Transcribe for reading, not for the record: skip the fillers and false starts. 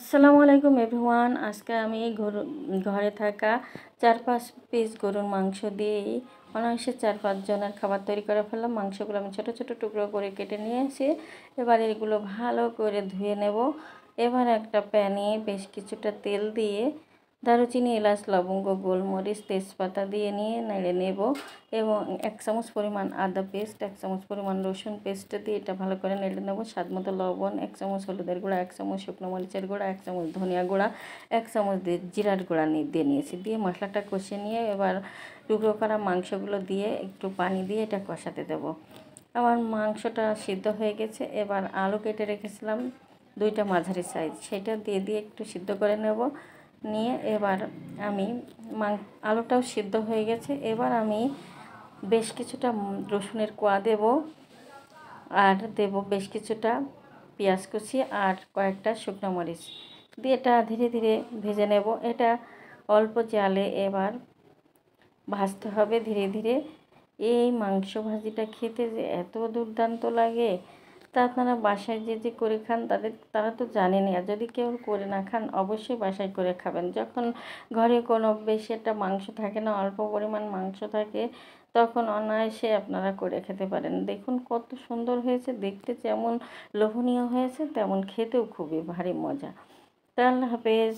আসসালামু আলাইকুম এভরিওয়ান। আজকে আমি ঘরে থাকা 4-5 পিস গরুর মাংস দিয়েই অনায়াসে 4-5 জনের খাবার তৈরি করে ফেললাম। মাংসগুলো আমি ছোট ছোট টুকরো করে কেটে নিয়ে এসে এবার এগুলো ভালো করে ধুয়ে নেব। এবার একটা প্যানে বেশ কিছুটা তেল দিয়ে দারুচিনি, এলাচ, লবঙ্গ, গোলমরিচ, তেজপাতা দিয়ে নিয়ে নেড়ে নেব এবং 1 চামচ পরিমাণ আদা পেস্ট, 1 চামচ পরিমাণ রসুন পেস্ট দিয়ে এটা ভালো করে নেড়ে নেব। স্বাদ মতো লবণ, 1 চামচ হলুদের গুঁড়া, 1 চামচ শুকনো মরিচের গুঁড়া, 1 চামচ ধনিয়া গুঁড়া, 1 চামচ জিরার গুঁড়া দিয়ে নিয়েছি। দিয়ে মশলাটা কষিয়ে নিয়ে এবার টুকরো করা মাংসগুলো দিয়ে একটু পানি দিয়ে এটা কষাতে দেব। আমার মাংসটা সিদ্ধ হয়ে গেছে। এবার আলু কেটে রেখেছিলাম 2টা মাঝারি সাইজ, সেটা দিয়ে একটু সিদ্ধ করে নেব। নিয়ে এবার আমি আলুটাও সিদ্ধ হয়ে গেছে। এবার আমি বেশ কিছুটা রসুনের কোয়া দেব, আর দেব বেশ কিছুটা পেঁয়াজ কুচি আর কয়েকটা শুকনো মরিচ দিয়ে এটা ধীরে ধীরে ভেজে নেব। এটা অল্প জালে এবার ভাজতে হবে ধীরে ধীরে। এই মাংস ভাজিটা খেতে যে এত দুর্দান্ত লাগে তা আপনারা বাসায় যে করে খান তারা তো জানেনই। আর যদি কেউ করে না খান অবশ্যই বাসায় করে খাবেন। যখন ঘরে কোনো বেশি একটা মাংস থাকে না, অল্প পরিমাণ মাংস থাকে, তখন অনায়াসে আপনারা করে খেতে পারেন। দেখুন কত সুন্দর হয়েছে, দেখতে যেমন লোভনীয় হয়েছে তেমন খেতেও খুবই ভারী মজা। তা আল্লাহ হাফেজ।